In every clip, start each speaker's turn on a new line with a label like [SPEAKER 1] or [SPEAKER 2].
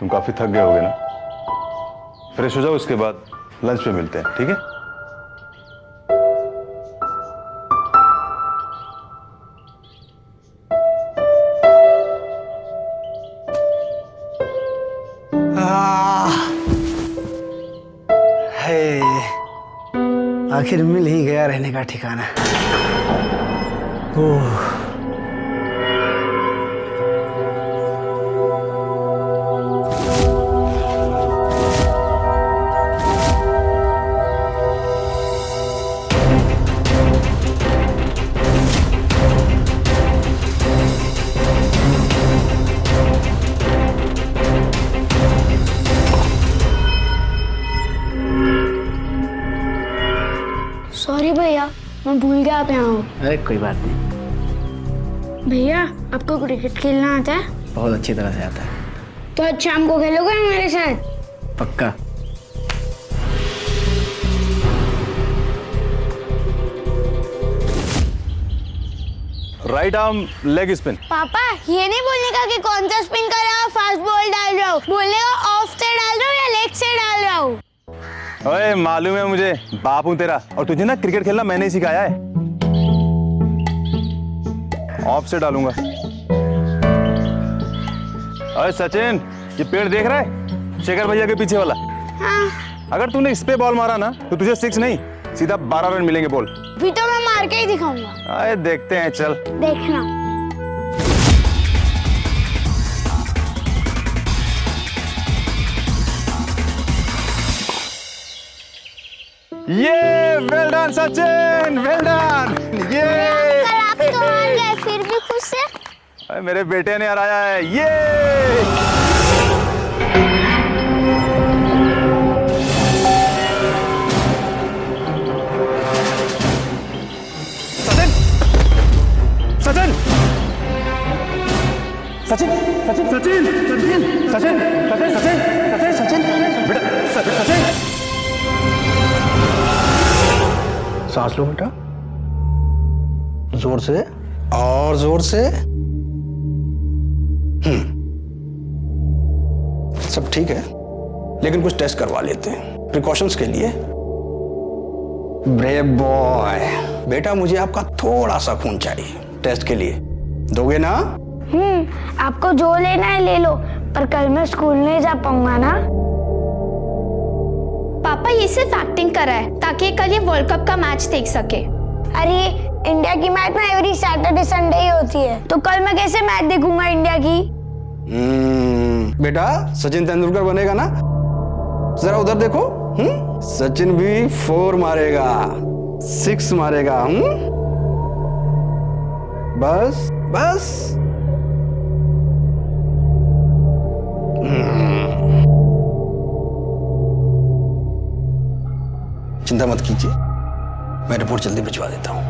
[SPEAKER 1] तुम काफी थक गए होगे ना, फ्रेश हो जाओ, उसके बाद लंच पे मिलते हैं, ठीक है?
[SPEAKER 2] आखिर मिल ही गया रहने का ठिकाना। ओह,
[SPEAKER 3] सॉरी भैया, मैं भूल गया आप यहाँ हो।
[SPEAKER 2] अरे कोई बात नहीं,
[SPEAKER 3] भैया आपको क्रिकेट खेलना आता है?
[SPEAKER 2] बहुत अच्छी तरह से आता है।
[SPEAKER 3] तो आज शाम को खेलोगे हमारे साथ?
[SPEAKER 2] पक्का।
[SPEAKER 1] Right arm leg spin.
[SPEAKER 3] पापा ये नहीं बोलने का कि कौन सा स्पिन कर रहा हो, फास्ट बॉल डाल रहा हो, बोलने का ऑफ से डाल रहा हूँ या लेग से डाल रहा हूँ।
[SPEAKER 1] ओए मालूम है मुझे, बाप हूं तेरा, और तुझे ना क्रिकेट खेलना मैंने ही सिखाया है। ऑफ से डालूंगा। ओए सचिन, ये पेड़ देख रहा है शेखर भैया के पीछे वाला?
[SPEAKER 3] हाँ।
[SPEAKER 1] अगर तूने इस पे बॉल मारा ना तो तुझे 6 नहीं सीधा 12 रन मिलेंगे। बोल।
[SPEAKER 3] भी तो मैं मार के ही दिखाऊंगा।
[SPEAKER 1] अरे देखते हैं, चल
[SPEAKER 3] देखना।
[SPEAKER 1] ये well done Sachin, well done. ये
[SPEAKER 3] कल आप तो हार गए, फिर भी खुश है?
[SPEAKER 1] अरे मेरे बेटे ने हराया है। ये सचिन, सचिन, सचिन, सचिन, सचिन, सचिन, सचिन, सचिन, सचिन, सचिन, बेटा, सचिन।
[SPEAKER 2] सांस लो बेटा, जोर से और जोर से। सब ठीक है, लेकिन कुछ टेस्ट करवा लेते हैं प्रिकॉशंस के लिए। ब्रेव बॉय, बेटा मुझे आपका थोड़ा सा खून चाहिए टेस्ट के लिए, दोगे ना?
[SPEAKER 3] आपको जो लेना है ले लो, पर कल मैं स्कूल नहीं जा पाऊंगा ना।
[SPEAKER 4] पापा ये सिर्फ एक्टिंग कर रहा है ताकि कल ये वर्ल्ड कप का मैच देख सके।
[SPEAKER 3] अरे इंडिया की मैच ना एवरी सैटरडे संडे ही होती है, तो कल मैं कैसे मैच देखूंगा इंडिया की?
[SPEAKER 2] बेटा सचिन तेंदुलकर बनेगा ना, जरा उधर देखो। सचिन भी 4 मारेगा, 6 मारेगा। बस बस। चिंता मत कीजिए, मैं रिपोर्ट जल्दी भिजवा देता हूं।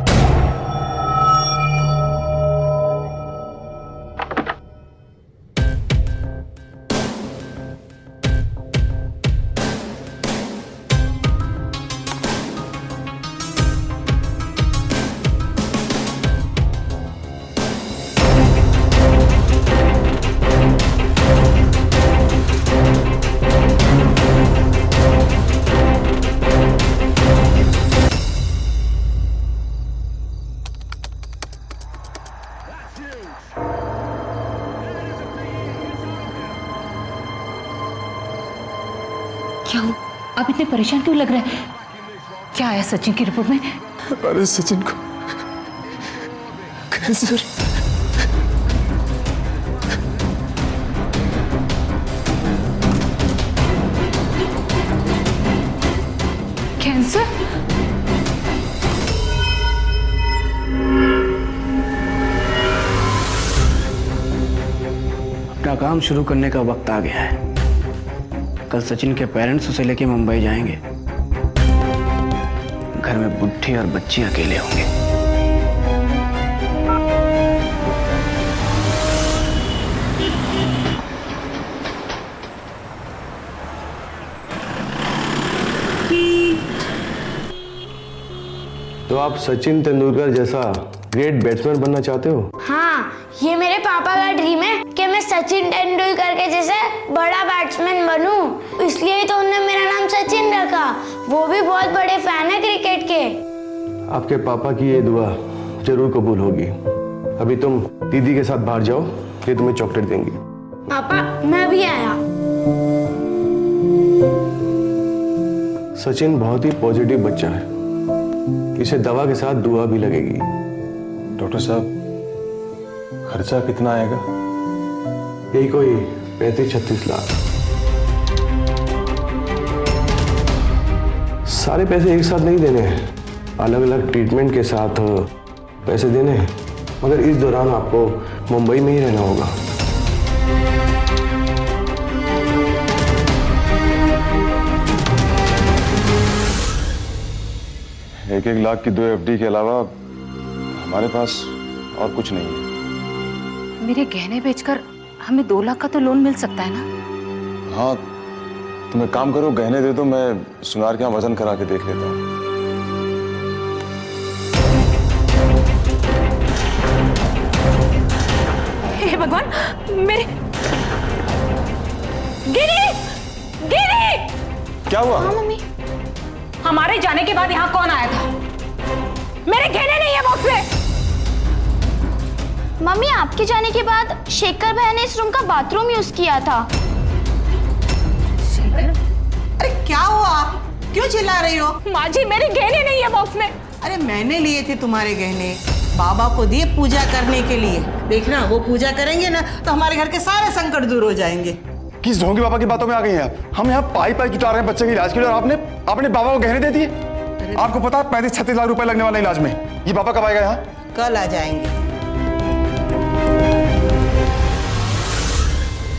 [SPEAKER 5] क्या हो, आप इतने परेशान क्यों लग रहे हैं? क्या आया सचिन की रिपोर्ट में?
[SPEAKER 1] अरे सचिन को कैंसर।
[SPEAKER 5] कैंसर?
[SPEAKER 2] अपना काम शुरू करने का वक्त आ गया है। कल सचिन के पेरेंट्स उसे लेके मुंबई जाएंगे। घर में बुढ़ी और बच्ची अकेले होंगे।
[SPEAKER 6] तो आप सचिन तेंदुलकर जैसा
[SPEAKER 1] ग्रेट बैट्समैन बनना चाहते हो?
[SPEAKER 3] हाँ, ये मेरे पापा का ड्रीम है कि मैं सचिन तेंदुलकर के जैसे बड़ा बैट्समैन बनूं। इसलिए ही तो उन्होंने मेरा नाम सचिन रखा। वो भी बहुत बड़े फैन है क्रिकेट के।
[SPEAKER 1] आपके पापा की ये दुआ जरूर कबूल होगी। अभी तुम दीदी के साथ बाहर जाओ, ये तुम्हें चॉकलेट देंगी।
[SPEAKER 3] पापा, मैं भी आया।
[SPEAKER 1] सचिन बहुत ही पॉजिटिव बच्चा है, इसे दवा के साथ दुआ भी लगेगी। डॉक्टर साहब, खर्चा कितना आएगा? यही कोई 35-36 लाख। सारे पैसे एक साथ नहीं देने हैं, अलग अलग ट्रीटमेंट के साथ पैसे देने हैं। मगर इस दौरान आपको मुंबई में ही रहना होगा। एक लाख की 2 FD के अलावा हमारे पास और कुछ नहीं है।
[SPEAKER 5] मेरे गहने बेचकर हमें 2 लाख का तो लोन मिल सकता है ना?
[SPEAKER 1] हाँ, तुम एक काम करो, गहने दे दो, मैं सुनार के यहाँ वजन करा के देख लेता हूँ।
[SPEAKER 4] हे भगवान, मेरे गिरी गिरी।
[SPEAKER 1] क्या हुआ?
[SPEAKER 3] हाँ मम्मी।
[SPEAKER 4] हमारे जाने के बाद यहाँ कौन आया था? मेरे गहने नहीं है बॉक्स में।
[SPEAKER 3] मम्मी, आपके जाने के बाद शेखर भाई ने इस रूम का बाथरूम यूज किया था।
[SPEAKER 7] अरे क्या हुआ, क्यों चिल्ला रही हो?
[SPEAKER 4] माँ जी, मेरे गहने नहीं है बॉक्स में।
[SPEAKER 7] अरे मैंने लिए थे तुम्हारे गहने, बाबा को दिए पूजा करने के लिए। देखना, वो पूजा करेंगे ना तो हमारे घर के सारे संकट दूर हो जाएंगे।
[SPEAKER 1] किस ढोंगी बाबा की बातों में आ गई हैं आप? हम यहाँ पाई जुटा रहे हैं बच्चे के इलाज के लिए, और आपने बाबा को गहने दे दिए। आपको पता है 35-36 लाख रुपए लगने वाले इलाज में। ये बाबा कब आएगा यहाँ?
[SPEAKER 7] कल आ जाएंगे।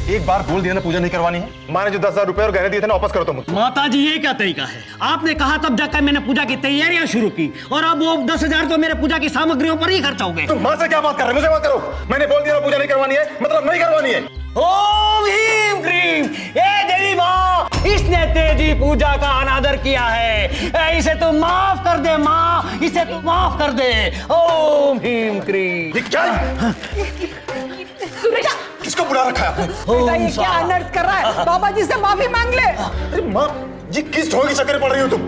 [SPEAKER 1] एक बार बोल दिया ना पूजा नहीं करवानी है। माँ ने जो 10,000 रुपए और गहने दिए थे ना, वापस करो तुम।
[SPEAKER 6] माता जी, ये क्या तरीका है? आपने कहा तब जाकर मैंने पूजा की तैयारियां शुरू की, और अब वो 10,000 तो मेरे पूजा की सामग्रियों पर ही खर्च हो गए।
[SPEAKER 1] तुम माँ से क्या बात कर रहे हो? मुझे बात करो। मैंने बोल दिया ना पूजा नहीं करवानी है, मतलब नहीं करवानी है।
[SPEAKER 6] ओम ह्रीम क्रीम, ए देवी माँ, इसने तेरी पूजा का अनादर किया है, इसे तू माफ कर दे माँ, इसे तू माफ कर दे। ओम ह्रीम क्रीम।
[SPEAKER 1] ये क्या है? किसको बुला रखा है आपने?
[SPEAKER 7] बेटा, ये क्या अनर्थ कर रहा है? बाबा जी से माफी मांग ले।
[SPEAKER 1] अरे माँ जी, किस ढोंगी चक्कर में पड़ रही हो तुम?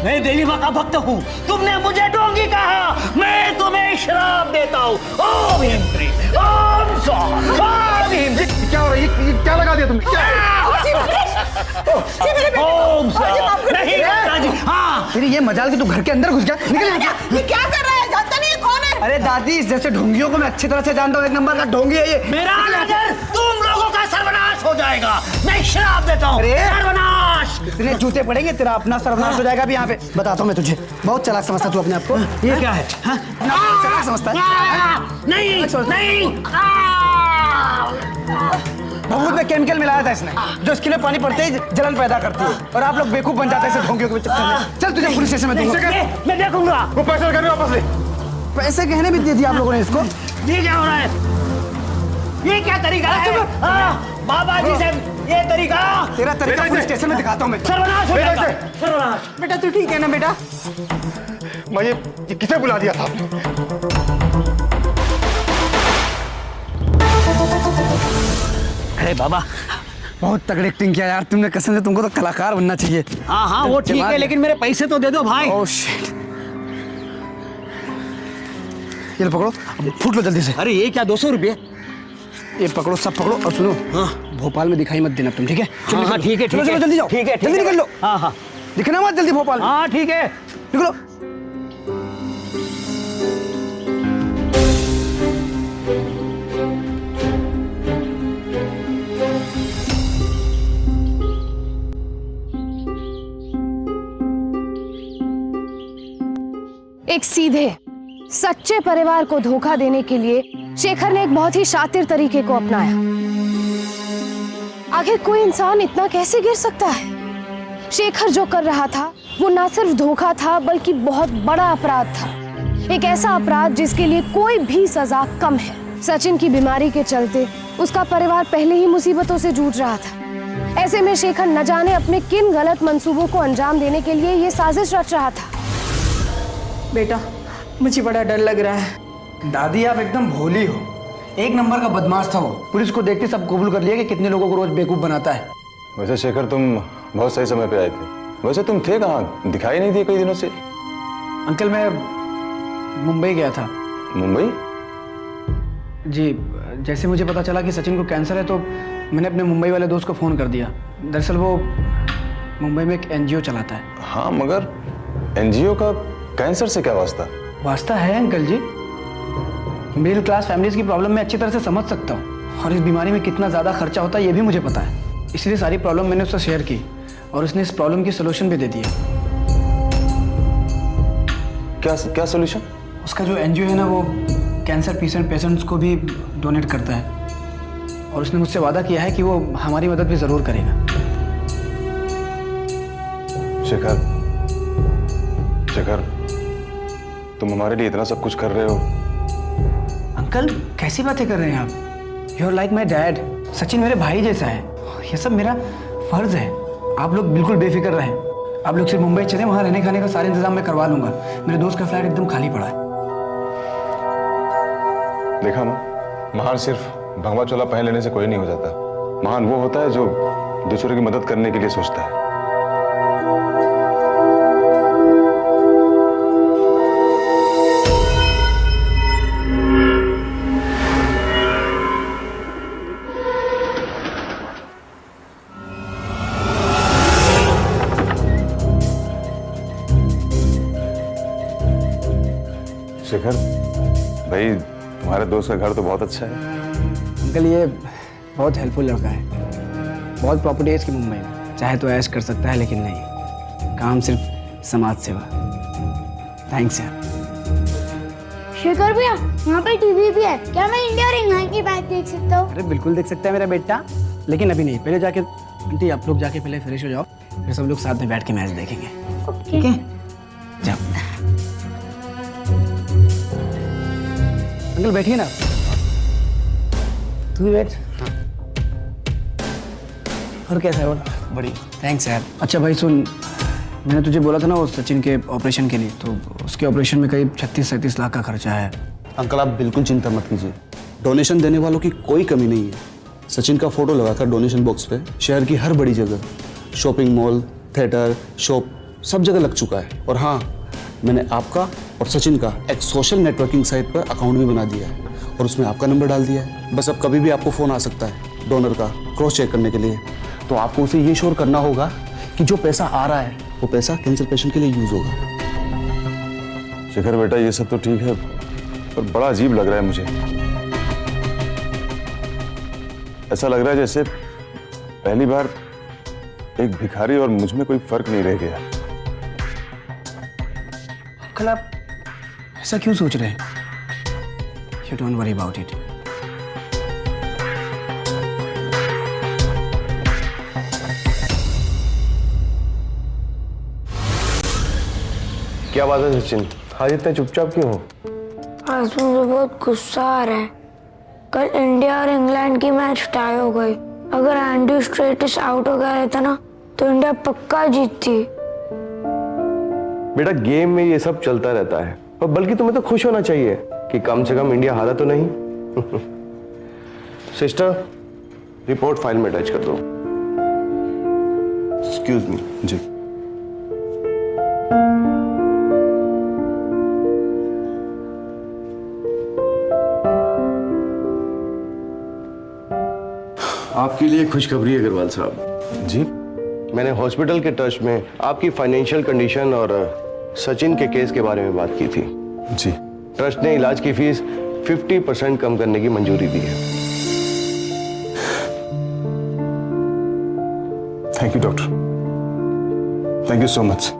[SPEAKER 6] मैं देवी माँ का भक्त हूँ, तुमने मुझे डोंगी कहा, मैं तुम्हें श्राप देता हूँ। ओम ह्रीम क्रीम, ओम स्वाहा, ओम ह्रीम।
[SPEAKER 1] क्या हो रहा है? ये क्या लगा दिया तुमने?
[SPEAKER 6] ओम स्वाहा। नहीं माता जी, हाँ।
[SPEAKER 2] तेरी ये मजाल कि तू घर के अंदर घुस गया। निकल यहाँ से।
[SPEAKER 7] ये क्या कर रहा है? जानता नहीं है कौन है?
[SPEAKER 2] अरे दादी, जैसे ढोंगियों को मैं अच्छी तरह से जानता हूँ, एक नंबर का ढोंगी है ये।
[SPEAKER 6] मेरा नजर तुम लोगों का सर्वनाश हो जाएगा, मैं श्राप देता हूँ। सर्वनाश।
[SPEAKER 2] इतने जूते पड़ेंगे, तेरा अपना सर्वनाश हो जाएगा। भी यहाँ पे बताता हूँ मैं तुझे। बहुत चालाक समझता तू अपने आप को।
[SPEAKER 6] ये क्या है?
[SPEAKER 2] चालाक समझता है।
[SPEAKER 6] नहीं नहीं।
[SPEAKER 2] भभूत में केमिकल मिलाया था इसने, जो इसके लिए पानी पड़ते ही जलन पैदा करती है, और आप लोग बेवकूफ बन जाते हैं ऐसे ढोंगियों के चक्कर में। चल तुझे पुलिस स्टेशन में दूंगा।
[SPEAKER 6] मैं देखूंगा।
[SPEAKER 1] वो पैसे गहने वापस ले।
[SPEAKER 2] पैसे गहने भी दे दिए आप लोगों ने इसको।
[SPEAKER 6] ये क्या हो रहा है? ये क्या तरीका है? बाबा जी से ये तरीका।
[SPEAKER 2] तेरा तरीका पुलिस स्टेशन में दिखाता हूँ मैं।
[SPEAKER 6] सर्वनाश हो जाएगा। सर्वनाश।
[SPEAKER 7] बेटा तू ठीक है ना बेटा?
[SPEAKER 1] मैं ये किसे बुला दिया था आपने?
[SPEAKER 6] अरे बाबा,
[SPEAKER 2] बहुत तगड़ी एक्टिंग किया यार तुमने, कसम से तुमको तो कलाकार बनना चाहिए।
[SPEAKER 6] हाँ हाँ वो ठीक है, लेकिन मेरे पैसे तो दे दो भाई।
[SPEAKER 2] Oh shit. ये लो पकड़ो, अब फूट लो जल्दी से।
[SPEAKER 6] अरे ये क्या 200 रुपये?
[SPEAKER 2] ये पकड़ो, सब पकड़ो, और सुनो, भोपाल में दिखाई मत देना तुम, ठीक है?
[SPEAKER 6] हाँ हाँ ठीक है,
[SPEAKER 2] चलो चलो जल्दी जाओ,
[SPEAKER 6] ठीक है,
[SPEAKER 2] जल्दी निकल लो।
[SPEAKER 6] हाँ हाँ
[SPEAKER 2] दिखना मत जल्दी भोपाल।
[SPEAKER 6] हाँ ठीक है,
[SPEAKER 2] निकलो।
[SPEAKER 8] एक सीधे सच्चे परिवार को धोखा देने के लिए शेखर ने एक बहुत ही शातिर तरीके को अपनाया। आखिर कोई इंसान इतना कैसे गिर सकता है? शेखर जो कर रहा था वो ना सिर्फ धोखा था बल्कि बहुत बड़ा अपराध था, एक ऐसा अपराध जिसके लिए कोई भी सजा कम है। सचिन की बीमारी के चलते उसका परिवार पहले ही मुसीबतों से जूझ रहा था। ऐसे में शेखर न जाने अपने किन गलत मंसूबों को अंजाम देने के लिए ये साजिश रच रहा था।
[SPEAKER 7] बेटा मुझे बड़ा डर लग रहा है।
[SPEAKER 2] दादी आप एकदम भोली हो। एक नंबर का बदमाश था वो। पुलिस को देखते सब कबूल कर लिया कि कितने लोगों को रोज बेवकूफ बनाता है।
[SPEAKER 1] वैसे शेखर तुम बहुत सही समय पे आए थे। वैसे तुम थे कहाँ, दिखाई नहीं दिए कई दिनों से।
[SPEAKER 2] अंकल मैं मुंबई गया था।
[SPEAKER 1] मुंबई?
[SPEAKER 2] जी, जैसे मुझे पता चला कि सचिन को कैंसर है तो मैंने अपने मुंबई वाले दोस्त को फ़ोन कर दिया। दरअसल वो मुंबई में एक एनजीओ चलाता है।
[SPEAKER 1] हाँ, मगर एनजीओ का कैंसर से क्या वास्ता?
[SPEAKER 2] वास्ता है अंकल जी। मिडिल क्लास फैमिलीज की प्रॉब्लम मैं अच्छी तरह से समझ सकता हूँ और इस बीमारी में कितना ज़्यादा खर्चा होता है ये भी मुझे पता है। इसलिए सारी प्रॉब्लम मैंने उससे शेयर की और उसने इस प्रॉब्लम की सोल्यूशन भी दे दिया।
[SPEAKER 1] क्या सोल्यूशन?
[SPEAKER 2] उसका जो एनजीओ है ना वो कैंसर पेशेंट्स को भी डोनेट करता है और उसने मुझसे वादा किया है कि वो हमारी मदद भी ज़रूर करेगा।
[SPEAKER 1] शेखर, तुम हमारे लिए इतना सब कुछ कर रहे हो।
[SPEAKER 2] अंकल कैसी बातें कर रहे हैं आप? You are like my dad. Sachin मेरे भाई जैसा है। ये सब मेरा फर्ज है। आप लोग बिल्कुल बेफिक्र रहें। आप लोग सिर्फ मुंबई चले, वहाँ रहने खाने का सारे इंतजाम मैं करवा लूंगा। मेरे दोस्त का फ्लैट एकदम खाली पड़ा है।
[SPEAKER 1] देखा ना, महान सिर्फ भगवा चोला पहन लेने से कोई नहीं हो जाता। महान वो होता है जो दूसरों की मदद करने के लिए सोचता है। शेखर भाई, तुम्हारे दोस्त का घर तो बहुत अच्छा है।
[SPEAKER 2] अंकल ये बहुत हेल्पफुल लड़का है। बहुत प्रॉपर्टी है इसकी मुंबई में। चाहे तो ऐश कर सकता है लेकिन नहीं, काम सिर्फ समाज सेवा। थैंक्स यार।
[SPEAKER 3] शेखर भैया, वहाँ पे टीवी भी है, क्या मैं इंडिया और इंग्लैंड की मैच देख सकता हूँ?
[SPEAKER 2] अरे बिल्कुल देख सकता है मेरा बेटा, लेकिन अभी नहीं। पहले जाके आंटी आप लोग जाके पहले फ्रेश हो जाओ, फिर सब लोग साथ में बैठ के मैच देखेंगे। ठीक है, जाओ। अंकल बैठिए ना। तू भी बैठ। और कैसा है वो? बढ़िया, थैंक्स यार। अच्छा भाई सुन, मैंने तुझे बोला था ना वो सचिन के ऑपरेशन के लिए, तो उसके ऑपरेशन में करीब 36-37 लाख का खर्चा है।
[SPEAKER 9] अंकल आप बिल्कुल चिंता मत कीजिए, डोनेशन देने वालों की कोई कमी नहीं है। सचिन का फोटो लगाकर डोनेशन बॉक्स पे शहर की हर बड़ी जगह, शॉपिंग मॉल, थिएटर, शॉप, सब जगह लग चुका है। और हाँ, मैंने आपका और सचिन का एक सोशल नेटवर्किंग साइट पर अकाउंट भी बना दिया है और उसमें आपका नंबर डाल दिया है। बस अब कभी भी आपको फ़ोन आ सकता है डोनर का क्रॉस चेक करने के लिए। तो आपको उसे ये श्योर करना होगा कि जो पैसा आ रहा है वो पैसा कैंसर पेशेंट के लिए यूज होगा।
[SPEAKER 1] शेखर बेटा, ये सब तो ठीक है, पर बड़ा अजीब लग रहा है मुझे। ऐसा लग रहा है जैसे पहली बार एक भिखारी और मुझ में कोई फर्क नहीं रह गया।
[SPEAKER 2] अंकल आप ऐसा क्यों सोच रहे हैं? You don't worry about it.
[SPEAKER 10] क्या बात है सचिन, आज इतना चुपचाप क्यों हो?
[SPEAKER 3] आज मुझे बहुत गुस्सा आ रहा है। कल इंडिया और इंग्लैंड की मैच टाई हो गई। अगर एंडी स्ट्रेटिस आउट हो गया रहता ना तो इंडिया पक्का जीतती।
[SPEAKER 10] बेटा गेम में ये सब चलता रहता है, और बल्कि तुम्हें तो खुश होना चाहिए कि कम से कम इंडिया हारा तो नहीं। सिस्टर, रिपोर्ट फाइल में अटैच कर दो। Excuse me.
[SPEAKER 1] जी।
[SPEAKER 10] आपके लिए खुशखबरी है अग्रवाल साहब।
[SPEAKER 1] जी?
[SPEAKER 10] मैंने हॉस्पिटल के ट्रस्ट में आपकी फाइनेंशियल कंडीशन और सचिन के केस के बारे में बात की थी।
[SPEAKER 1] जी।
[SPEAKER 10] ट्रस्ट ने इलाज की फीस 50% कम करने की मंजूरी दी है।
[SPEAKER 1] Thank you doctor, thank you so much.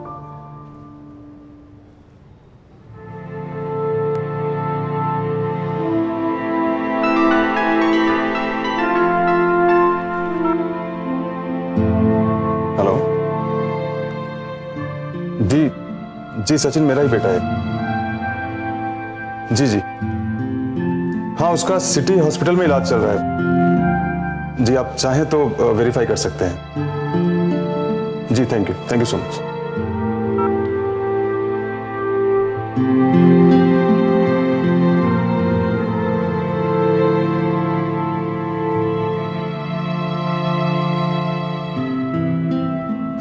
[SPEAKER 1] Hello. जी सचिन मेरा ही बेटा है। जी। हाँ, उसका सिटी हॉस्पिटल में इलाज चल रहा है। जी, आप चाहें तो वेरीफाई कर सकते हैं। जी, thank you so much.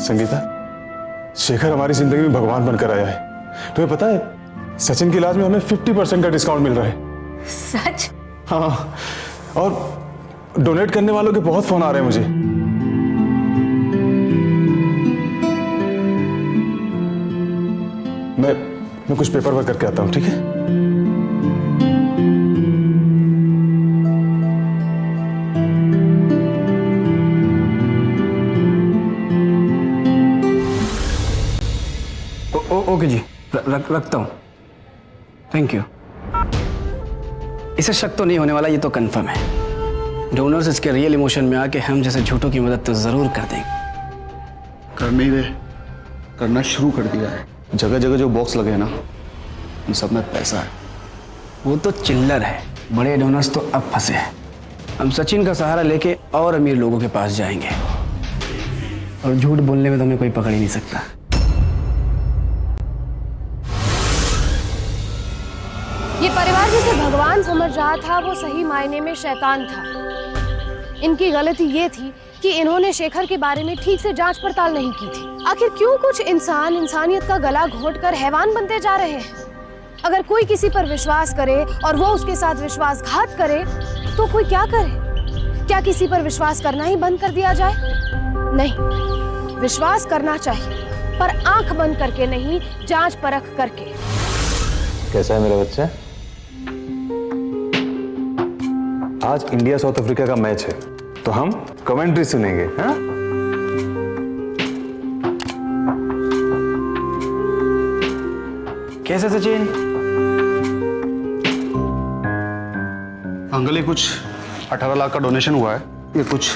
[SPEAKER 1] Sangeeta, Shekhar हमारी जिंदगी में भगवान बनकर आया है। तुम्हें पता है सचिन के इलाज में हमें 50% का डिस्काउंट मिल रहा है।
[SPEAKER 5] सच?
[SPEAKER 1] हाँ, और डोनेट करने वालों के बहुत फोन आ रहे हैं मुझे। मैं कुछ पेपर वर्क करके आता हूं, ठीक है?
[SPEAKER 2] ओके जी, रखता हूँ। Thank you. इसे शक तो नहीं होने वाला, ये तो कंफर्म है। डोनर्स इसके रियल इमोशन में आके हम जैसे झूठों की मदद तो जरूर कर देंगे।
[SPEAKER 9] कर नहीं रहे, करना शुरू कर दिया है। जगह जगह जो बॉक्स लगे हैं ना, उन सब में पैसा है।
[SPEAKER 2] वो तो चिल्लर है, बड़े डोनर्स तो अब फंसे हैं। हम सचिन का सहारा लेके और अमीर लोगों के पास जाएंगे, और झूठ बोलने में तो हमें कोई पकड़ ही नहीं सकता।
[SPEAKER 8] ये परिवार जिसे भगवान समझ रहा था वो सही मायने में शैतान था। इनकी गलती ये थी कि इन्होंने शेखर के बारे में ठीक से जांच पड़ताल नहीं की थी। आखिर क्यों कुछ इंसान इंसानियत का गला घोंटकर हैवान बनते जा रहे हैं? अगर कोई किसी पर विश्वास करे और वो उसके साथ विश्वासघात करे तो कोई क्या करे? क्या किसी पर विश्वास करना ही बंद कर दिया जाए? नहीं, विश्वास करना चाहिए, पर आंख बंद करके नहीं, जांच परख करके।
[SPEAKER 1] कैसा है मेरा बच्चा? आज इंडिया साउथ अफ्रीका का मैच है, तो हम कमेंट्री सुनेंगे। हाँ?
[SPEAKER 2] कैसे सचिन?
[SPEAKER 9] अंकल, ये कुछ 18 लाख का डोनेशन हुआ है। ये कुछ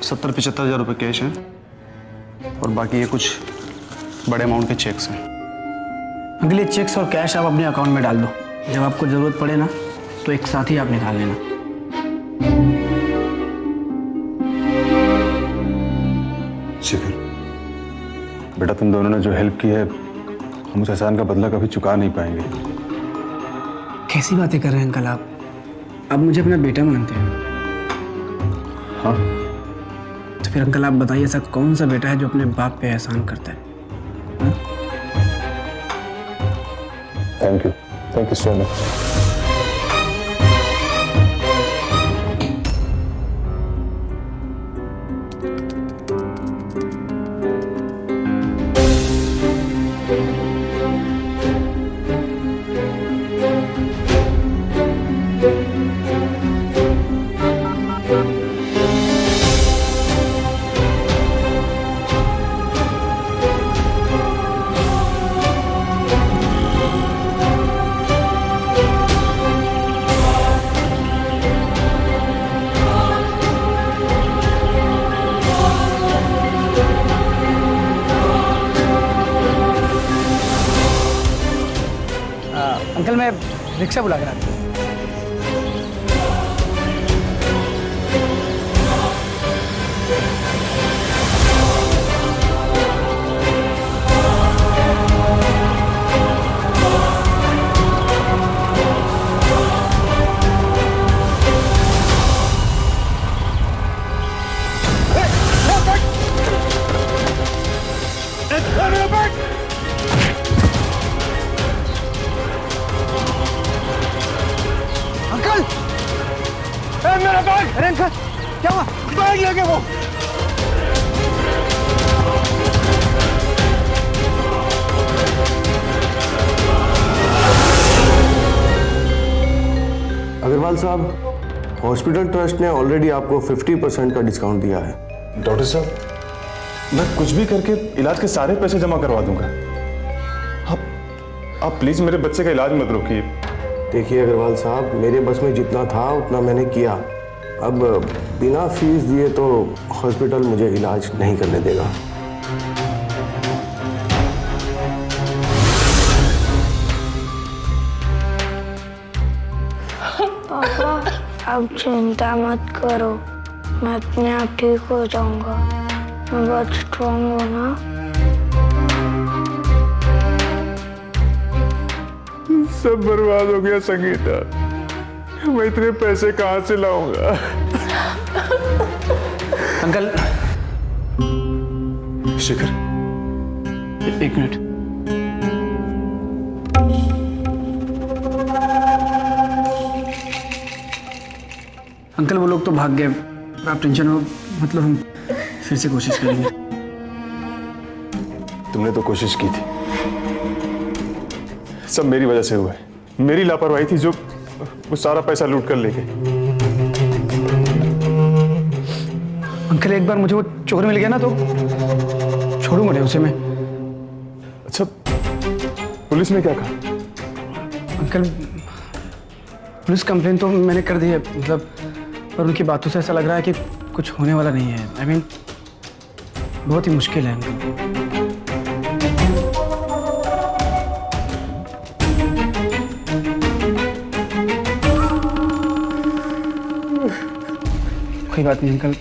[SPEAKER 9] 70-75 हज़ार रुपये कैश हैं, और बाकी ये कुछ बड़े अमाउंट के चेक्स हैं।
[SPEAKER 2] अंकल, ये चेक्स और कैश आप अपने अकाउंट में डाल दो। जब आपको जरूरत पड़े ना, तो एक साथ ही आप निकाल लेना।
[SPEAKER 1] शेखर बेटा, तुम दोनों ने जो हेल्प की है, हम उस एहसान का बदला कभी चुका नहीं पाएंगे।
[SPEAKER 2] कैसी बातें कर रहे हैं अंकल आप? आप मुझे अपना बेटा मानते हैं?
[SPEAKER 1] हाँ।
[SPEAKER 2] तो फिर अंकल आप बताइए, ऐसा कौन सा बेटा है जो अपने बाप पे एहसान करता है?
[SPEAKER 1] Thank you so much.
[SPEAKER 2] Uncle, मैं रिक्शा बुला कर आता हूँ।
[SPEAKER 6] मेरा बैग!
[SPEAKER 2] अरे अंकल, क्या हुआ?
[SPEAKER 6] बैग लेके वो!
[SPEAKER 10] अग्रवाल साहब, हॉस्पिटल ट्रस्ट ने ऑलरेडी आपको 50% का डिस्काउंट दिया है।
[SPEAKER 1] डॉक्टर साहब, मैं कुछ भी करके इलाज के सारे पैसे जमा करवा दूंगा। आप प्लीज मेरे बच्चे का इलाज मत रोकिए।
[SPEAKER 10] देखिए अग्रवाल साहब, मेरे बस में जितना था उतना मैंने किया। अब बिना फीस दिए तो हॉस्पिटल मुझे इलाज नहीं करने देगा।
[SPEAKER 3] पापा, अब चिंता मत करो, मैं अपने आप ठीक हो जाऊंगा। मैं बहुत स्ट्रॉन्ग हूँ ना।
[SPEAKER 1] सब बर्बाद हो गया संगीता, मैं इतने पैसे कहां से लाऊंगा?
[SPEAKER 2] अंकल,
[SPEAKER 1] शेखर,
[SPEAKER 2] एक मिनट। अंकल वो लोग तो भाग गए, आप टेंशन हो मतलब हम फिर से कोशिश करेंगे।
[SPEAKER 1] तुमने तो कोशिश की थी, सब मेरी वजह से हुआ है। मेरी लापरवाही थी जो वो सारा पैसा लूट कर ले गए।
[SPEAKER 2] अंकल एक बार मुझे वो चोर मिल गया ना तो छोड़ूंगा नहीं उसे मैं।
[SPEAKER 1] अच्छा, पुलिस ने क्या कहा?
[SPEAKER 2] अंकल पुलिस कंप्लेन तो मैंने कर दी है, मतलब पर उनकी बातों से ऐसा लग रहा है कि कुछ होने वाला नहीं है। आई मीन बहुत ही मुश्किल है अंकल। कोई बात नहीं अंकल,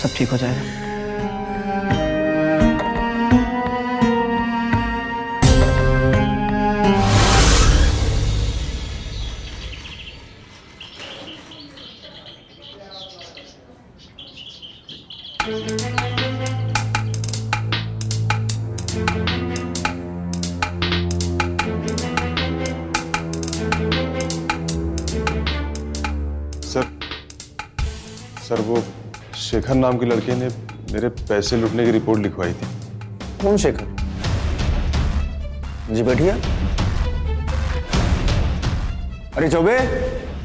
[SPEAKER 2] सब ठीक हो जाएगा।
[SPEAKER 1] सर वो शेखर नाम के लड़के ने मेरे पैसे लूटने की रिपोर्ट लिखवाई थी।
[SPEAKER 9] कौन शेखर? जी बैठिए। अरे चौबे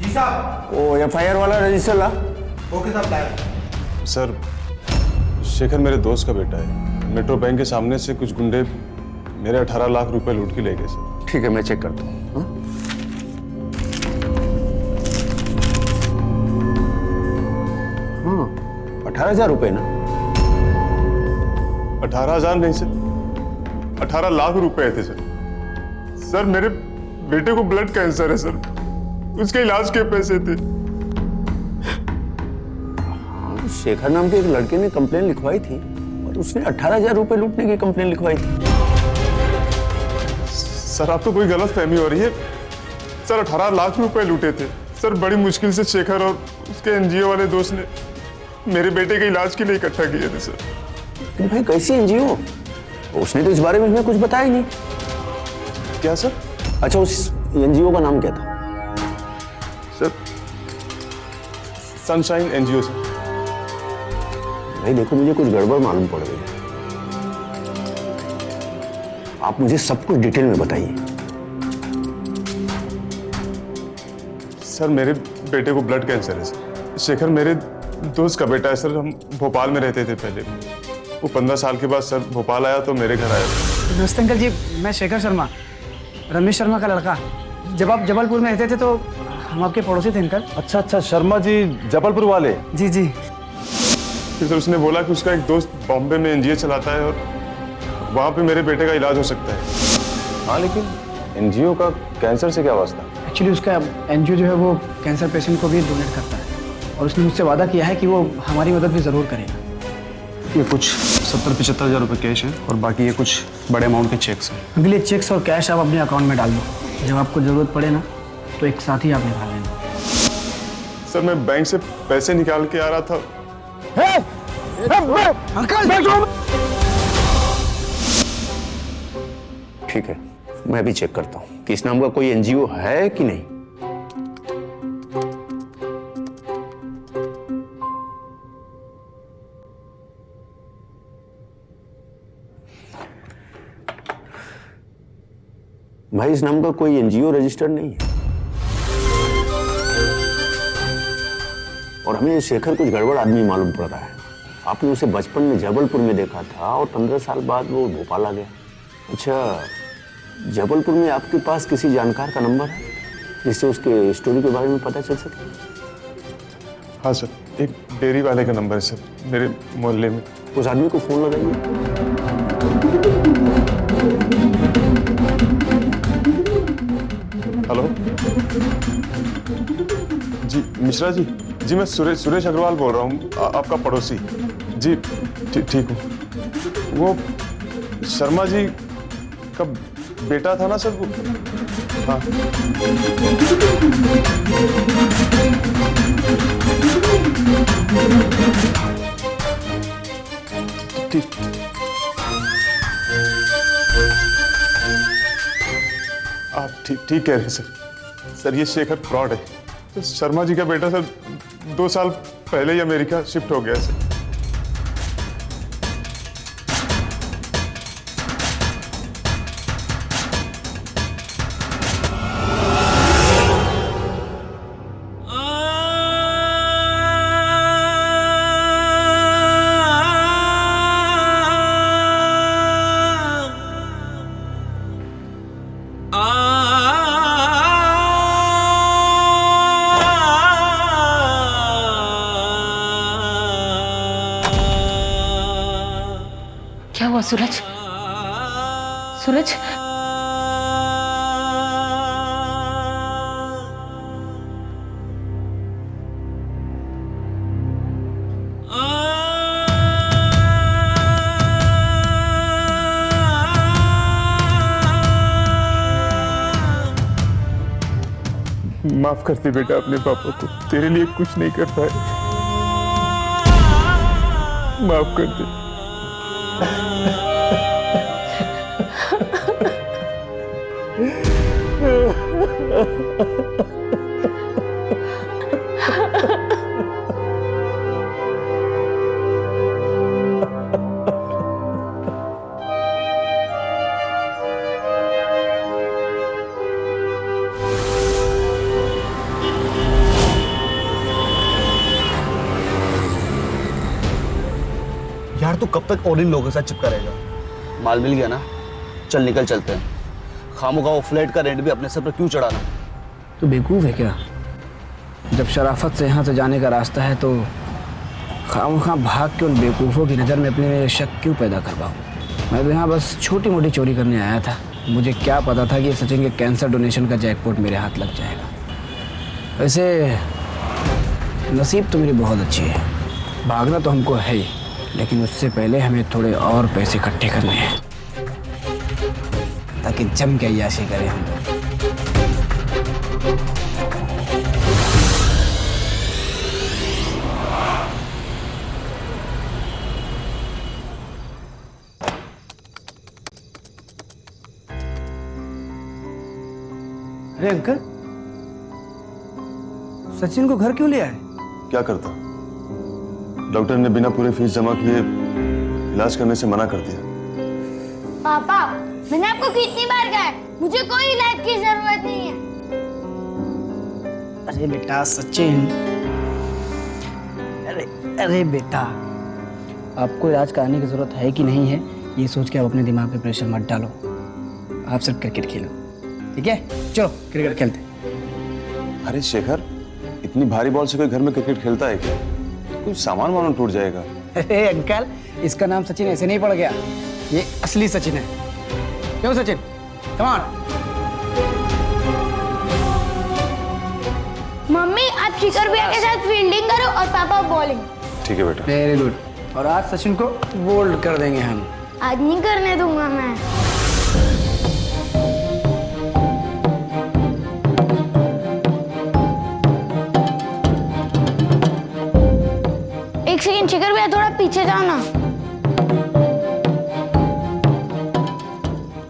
[SPEAKER 9] जी साहब, वो FIR वाला रजिस्टर ला। ओके साहब, लाया।
[SPEAKER 1] सर शेखर मेरे दोस्त का बेटा है। मेट्रो बैंक के सामने से कुछ गुंडे मेरे 18 लाख रुपए लूट के ले गए सर।
[SPEAKER 9] ठीक है, मैं चेक करता हूँ। 18,000 रुपए ना?
[SPEAKER 1] 18,000 नहीं सर, 18 लाख रुपए थे सर। सर मेरे बेटे को ब्लड कैंसर है सर, उसके इलाज के पैसे थे।
[SPEAKER 9] शेखर नाम के एक लड़के ने कंप्लेन लिखवाई थी और उसने 18,000 रुपए लूटने की कंप्लेन लिखवाई थी।
[SPEAKER 1] सर आपको कोई गलत फहमी हो रही है। सर 18 लाख रुपए लूटे थे सर। बड़ी मुश्किल से शेखर और उसके NGO वाले दोस्त ने मेरे बेटे के इलाज के लिए इकट्ठा किए थे सर।
[SPEAKER 9] भाई कैसी NGO? उसने तो इस बारे में हमें कुछ बताया ही नहीं।
[SPEAKER 1] क्या सर?
[SPEAKER 9] अच्छा, उस NGO का नाम क्या था?
[SPEAKER 1] Sir sunshine NGO sir.
[SPEAKER 9] भाई देखो, मुझे कुछ गड़बड़ मालूम पड़ रही है। आप मुझे सब कुछ डिटेल में बताइए।
[SPEAKER 1] सर मेरे बेटे को ब्लड कैंसर है सर। शेखर मेरे दोस्त का बेटा है सर। हम भोपाल में रहते थे पहले। वो 15 साल के बाद सर भोपाल आया तो मेरे घर आया।
[SPEAKER 2] नमस्ते अंकल जी, मैं शेखर शर्मा, रमेश शर्मा का लड़का। जब आप जबलपुर में रहते थे तो हम आपके पड़ोसी थे अंकल।
[SPEAKER 1] अच्छा अच्छा, शर्मा जी जबलपुर वाले।
[SPEAKER 2] जी जी।
[SPEAKER 1] फिर सर उसने बोला कि उसका एक दोस्त बॉम्बे में NGO चलाता है और वहाँ पे मेरे बेटे का इलाज हो सकता है। हाँ, लेकिन NGO का कैंसर से क्या वास्ता?
[SPEAKER 2] एक्चुअली उसका NGO जो है वो कैंसर पेशेंट को भी डोनेट करता है और उसने मुझसे वादा किया है कि वो हमारी मदद भी ज़रूर करेगा।
[SPEAKER 9] ये कुछ 70-75 हज़ार रुपये कैश है और बाकी ये कुछ बड़े अमाउंट के चेक्स हैं।
[SPEAKER 2] अंकल ये चेक्स और कैश आप अपने अकाउंट में डाल दो, जब आपको ज़रूरत पड़े ना तो एक साथ ही आप निकाल लेना।
[SPEAKER 1] सर मैं बैंक से पैसे निकाल के आ रहा था।
[SPEAKER 2] अंकल
[SPEAKER 9] ठीक है, मैं भी चेक करता हूँ कि इस नाम का कोई NGO है कि नहीं। भाई इस नाम का कोई NGO रजिस्टर्ड नहीं है और हमें ये शेखर कुछ गड़बड़ आदमी मालूम पड़ रहा है। आपने उसे बचपन में जबलपुर में देखा था और 15 साल बाद वो भोपाल आ गया। अच्छा, जबलपुर में आपके पास किसी जानकार का नंबर है जिससे उसके स्टोरी के बारे में पता चल सके?
[SPEAKER 1] हाँ सर, एक डेयरी वाले का नंबर है सर मेरे मोहल्ले में।
[SPEAKER 9] उस आदमी को फोन लगाइए।
[SPEAKER 1] हेलो जी, मिश्रा जी। जी मैं सुरेश अग्रवाल बोल रहा हूँ, आपका पड़ोसी। जी ठीक हूँ। वो शर्मा जी का बेटा था ना सर वो? हाँ ठीक। ठीक कह रहे हैं सर। ये शेखर फ्रॉड है। तो शर्मा जी का बेटा सर 2 साल पहले ही अमेरिका शिफ्ट हो गया सर।
[SPEAKER 5] क्या हुआ सूरज? सूरज,
[SPEAKER 1] माफ करती बेटा अपने पापा को, तेरे लिए कुछ नहीं कर पाए। माफ कर दे।
[SPEAKER 9] यार तू कब तक और इन लोगों के साथ चिपका रहेगा? माल मिल गया ना, चल निकल चलते हैं। खामोखा वो फ्लैट का रेंट भी अपने सर पर क्यों चढ़ाना?
[SPEAKER 2] तो बेवकूफ़ है क्या? जब शराफत से यहाँ से जाने का रास्ता है तो खामोखा भाग के उन बेवकूफ़ों की नज़र में अपने शक क्यों पैदा करवाऊँ? मैं तो यहाँ बस छोटी मोटी चोरी करने आया था। मुझे क्या पता था कि सचिन के कैंसर डोनेशन का जैकपॉट मेरे हाथ लग जाएगा। वैसे नसीब तो मेरी बहुत अच्छी है। भागना तो हमको है ही, लेकिन उससे पहले हमें थोड़े और पैसे इकट्ठे करने हैं ताकि जम के अय्याशी करें हम। अरे अंकल, सचिन को घर क्यों ले आए?
[SPEAKER 1] क्या करता? डॉक्टर ने बिना पूरे फीस जमा किए इलाज करने से मना कर दिया।
[SPEAKER 3] पापा, मैंने आपको कितनी बार कहा है, मुझे कोई इलाज की जरूरत नहीं है।
[SPEAKER 2] अरे बेटा सचिन, अरे बेटा, आपको इलाज कराने की जरूरत है कि नहीं है, ये सोच के आप अपने दिमाग पे प्रेशर मत डालो। आप सिर्फ क्रिकेट खेलो, ठीक है? चलो क्रिकेट खेलते।
[SPEAKER 1] अरे शेखर, इतनी भारी बॉल से कोई घर में क्रिकेट खेलता है क्या? कुछ सामान वामान टूट जाएगा।
[SPEAKER 2] अरे अंकल, इसका नाम सचिन ऐसे नहीं पड़ गया, ये असली सचिन है। क्यों सचिन? Come on.
[SPEAKER 3] मम्मी, आप शिखर भैया के साथ फील्डिंग करो और पापा बॉलिंग।
[SPEAKER 1] ठीक है बेटा।
[SPEAKER 2] Very good. और आज सचिन को बोल्ड कर देंगे हम।
[SPEAKER 3] आज नहीं करने दूंगा मैं। एक सेकंड शिखर भैया, थोड़ा पीछे जाओ ना।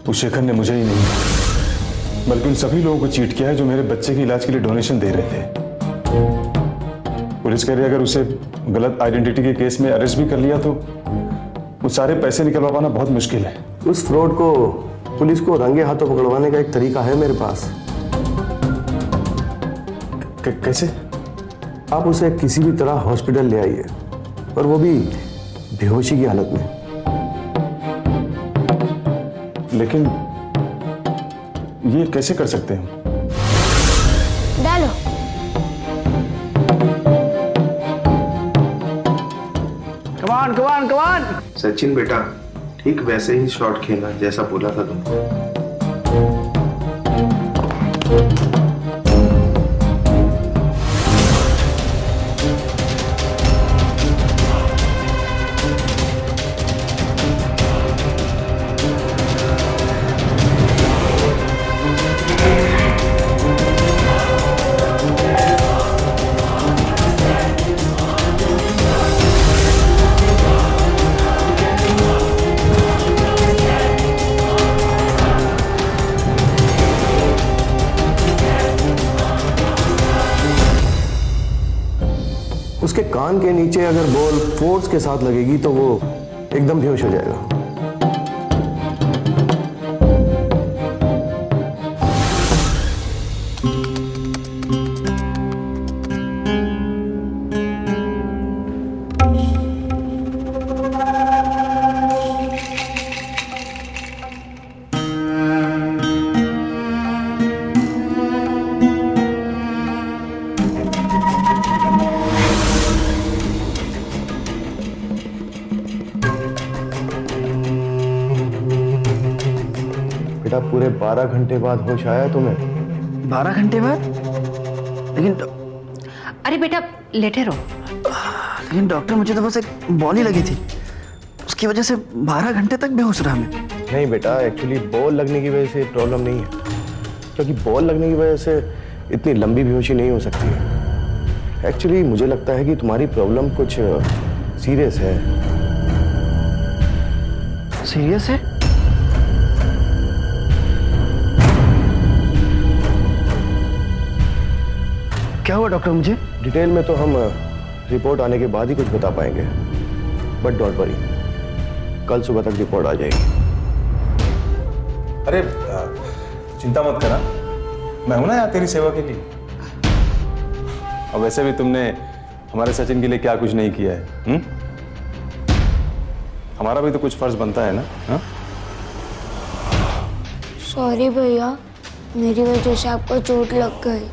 [SPEAKER 1] उस शेखर ने मुझे ही नहीं बल्कि उन सभी लोगों को चीट किया है जो मेरे बच्चे के इलाज के लिए डोनेशन दे रहे थे। पुलिस कह रही है अगर उसे गलत आइडेंटिटी के केस में अरेस्ट भी कर लिया तो वो सारे पैसे निकलवा पाना बहुत मुश्किल है।
[SPEAKER 10] उस फ्रॉड को पुलिस को रंगे हाथों पकड़वाने का एक तरीका है मेरे पास।
[SPEAKER 1] कैसे?
[SPEAKER 10] आप उसे किसी भी तरह हॉस्पिटल ले आइए, और वो भी बेहोशी की हालत में।
[SPEAKER 1] लेकिन ये कैसे कर सकते हैं?
[SPEAKER 3] डालो।
[SPEAKER 2] कमान कमान कमान।
[SPEAKER 10] सचिन बेटा, ठीक वैसे ही शॉट खेलना जैसा बोला था तुमको। उसके कान के नीचे अगर बॉल फोर्स के साथ लगेगी तो वो एकदम बेहोश हो जाएगा। बेटा पूरे 12 घंटे बाद होश आया तुम्हें?
[SPEAKER 2] 12 घंटे बाद? लेकिन
[SPEAKER 5] अरे बेटा लेटे रहो।
[SPEAKER 2] लेकिन डॉक्टर मुझे तो बस एक बॉल ही लगी थी, उसकी वजह से 12 घंटे तक बेहोश रहा मैं।
[SPEAKER 10] नहीं बेटा, एक्चुअली बॉल लगने की वजह से प्रॉब्लम नहीं है, क्योंकि बॉल लगने की वजह से इतनी लंबी बेहोशी नहीं हो सकती है। एक्चुअली मुझे लगता है कि तुम्हारी प्रॉब्लम कुछ सीरियस है।
[SPEAKER 2] सीरियस है? क्या हुआ डॉक्टर मुझे?
[SPEAKER 10] डिटेल में तो हम रिपोर्ट आने के बाद ही कुछ बता पाएंगे, बट डोंट वरी, कल सुबह तक रिपोर्ट आ जाएगी।
[SPEAKER 1] अरे चिंता मत करा, मैं हूं ना यहाँ तेरी सेवा के लिए। अब वैसे भी तुमने हमारे सचिन के लिए क्या कुछ नहीं किया है। हमारा भी तो कुछ फर्ज बनता है ना। हा?
[SPEAKER 3] सॉरी भैया, मेरी वजह से आपको चोट लग गई।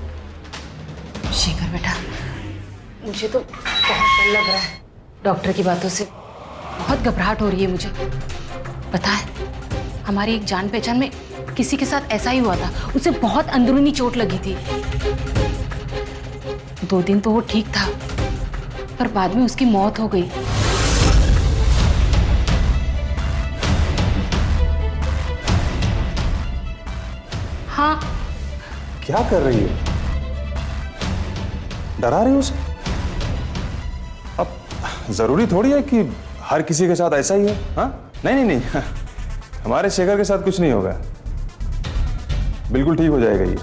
[SPEAKER 5] शेखर बेटा, मुझे तो बहुत डर लग रहा है। डॉक्टर की बातों से बहुत घबराहट हो रही है मुझे। पता है, हमारी एक जान पहचान में किसी के साथ ऐसा ही हुआ था, उसे बहुत अंदरूनी चोट लगी थी। 2 दिन तो वो ठीक था, पर बाद में उसकी मौत हो गई। हाँ।
[SPEAKER 1] क्या कर रही है? डरा रही हो उसे? अब जरूरी थोड़ी है कि हर किसी के साथ ऐसा ही हो। हाँ, नहीं नहीं नहीं, हमारे शेखर के साथ कुछ नहीं होगा, बिल्कुल ठीक हो जाएगा ये।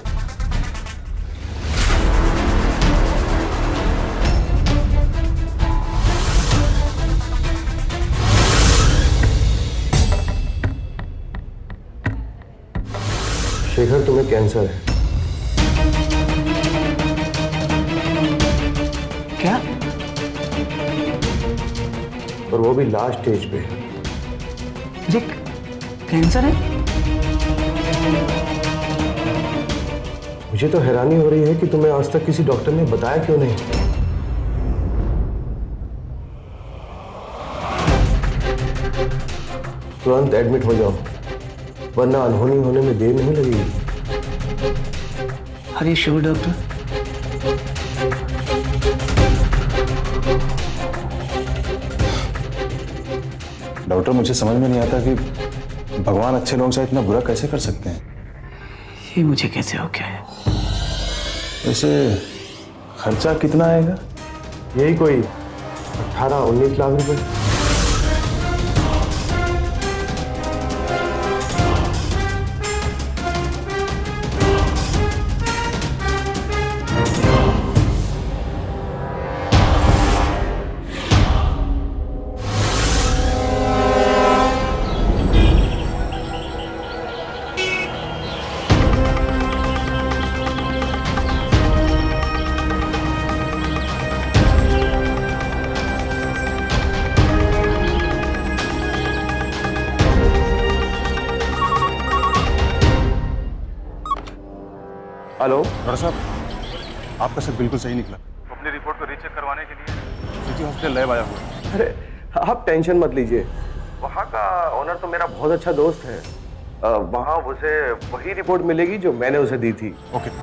[SPEAKER 10] शेखर, तुम्हें कैंसर है।
[SPEAKER 2] क्या?
[SPEAKER 10] और वो भी लास्ट स्टेज पे।
[SPEAKER 2] मुझे कैंसर है?
[SPEAKER 10] मुझे तो हैरानी हो रही है कि तुम्हें आज तक किसी डॉक्टर ने बताया क्यों नहीं। तुरंत एडमिट हो जाओ, वरना अनहोनी होने में देर नहीं लगेगी।
[SPEAKER 2] Are you sure doctor?
[SPEAKER 1] Doctor, मुझे समझ में नहीं आता कि भगवान अच्छे लोगों से इतना बुरा कैसे कर सकते हैं।
[SPEAKER 2] ये मुझे कैसे हो गया है?
[SPEAKER 1] वैसे खर्चा कितना आएगा?
[SPEAKER 10] यही कोई 18-19 लाख रुपए। हेलो
[SPEAKER 1] डॉक्टर साहब, आपका सब बिल्कुल सही निकला। अपनी रिपोर्ट को रीचेक करवाने के लिए सिटी हॉस्पिटल लैब आया हुआ है।
[SPEAKER 10] अरे आप टेंशन मत लीजिए, वहाँ का ओनर तो मेरा बहुत अच्छा दोस्त है। वहाँ उसे वही रिपोर्ट मिलेगी जो मैंने उसे दी थी।
[SPEAKER 1] ओके।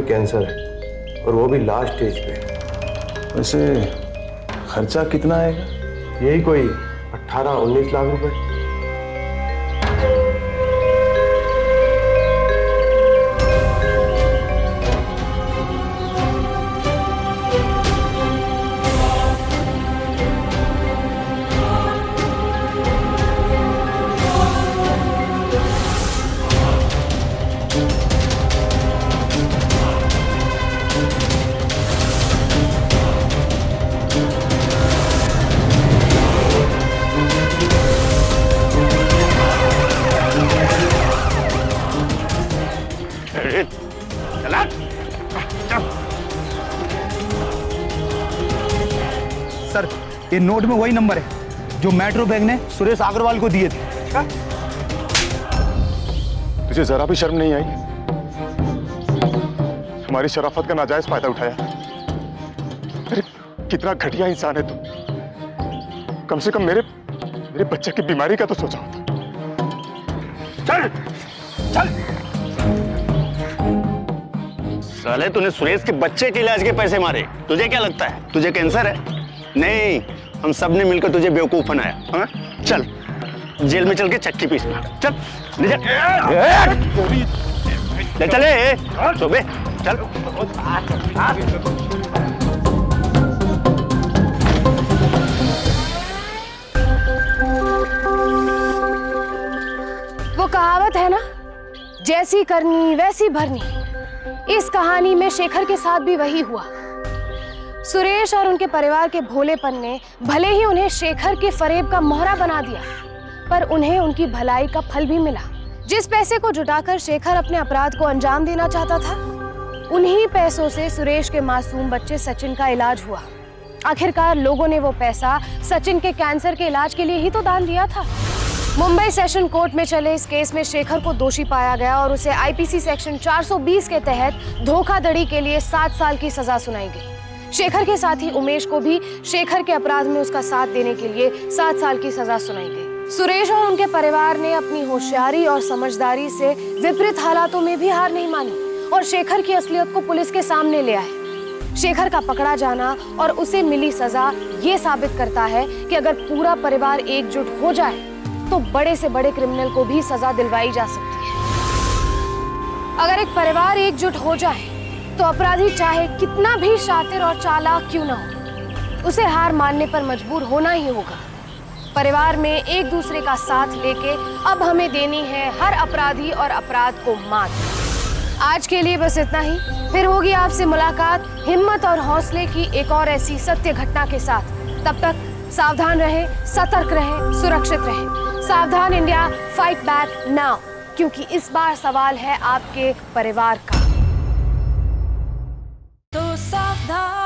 [SPEAKER 10] में कैंसर है और वो भी लास्ट स्टेज पे।
[SPEAKER 1] वैसे खर्चा कितना आएगा?
[SPEAKER 10] यही कोई 18-19 लाख रुपए।
[SPEAKER 2] सर, ये नोट में वही नंबर है जो मेट्रो बैंक ने सुरेश अग्रवाल को दिए थे।
[SPEAKER 1] तुझे जरा भी शर्म नहीं आई? हमारी शराफत का नाजायज फायदा उठाया। अरे कितना घटिया इंसान है तू। कम से कम मेरे बच्चे की बीमारी का तो सोचा होता।
[SPEAKER 6] चल चल। साले तूने सुरेश के बच्चे के इलाज के पैसे मारे। तुझे क्या लगता है तुझे कैंसर है? नहीं, हम सब ने मिलकर तुझे बेवकूफ बनाया। हाँ? चल जेल में चल के चक्की पीसना। चल ले चले सुबह चल।
[SPEAKER 8] वो कहावत है ना, जैसी करनी वैसी भरनी। इस कहानी में शेखर के साथ भी वही हुआ। सुरेश और उनके परिवार के भोलेपन ने भले ही उन्हें शेखर के फरेब का मोहरा बना दिया, पर उन्हें उनकी भलाई का फल भी मिला। जिस पैसे को जुटाकर शेखर अपने अपराध को अंजाम देना चाहता था, उन्हीं पैसों से सुरेश के मासूम बच्चे सचिन का इलाज हुआ। आखिरकार लोगों ने वो पैसा सचिन के कैंसर के इलाज के लिए ही तो दान दिया था। मुंबई सेशन कोर्ट में चले इस केस में शेखर को दोषी पाया गया और उसे आईपीसी सेक्शन 420 के तहत धोखाधड़ी के लिए 7 साल की सजा सुनाई गई। शेखर के साथ ही उमेश को भी शेखर के अपराध में उसका साथ देने के लिए 7 साल की सजा सुनाई गई। सुरेश और उनके परिवार ने अपनी होशियारी और समझदारी से विपरीत हालातों में भी हार नहीं मानी और शेखर की असलियत को पुलिस के सामने ले आए। शेखर का पकड़ा जाना और उसे मिली सजा ये साबित करता है कि अगर पूरा परिवार एकजुट हो जाए तो बड़े से बड़े क्रिमिनल को भी सजा दिलवाई जा सकती है। अगर एक परिवार एकजुट हो जाए तो अपराधी चाहे कितना भी शातिर और चालाक क्यों ना हो, उसे हार मानने पर मजबूर होना ही होगा। परिवार में एक दूसरे का साथ लेके अब हमें देनी है हर अपराधी और अपराध को मात। आज के लिए बस इतना ही। फिर होगी आपसे मुलाकात हिम्मत और हौसले की एक और ऐसी सत्य घटना के साथ। तब तक सावधान रहें, सतर्क रहें, सुरक्षित रहें। सावधान इंडिया, फाइट बैक नाउ, क्योंकि इस बार सवाल है आपके परिवार का।
[SPEAKER 11] तो सावधान।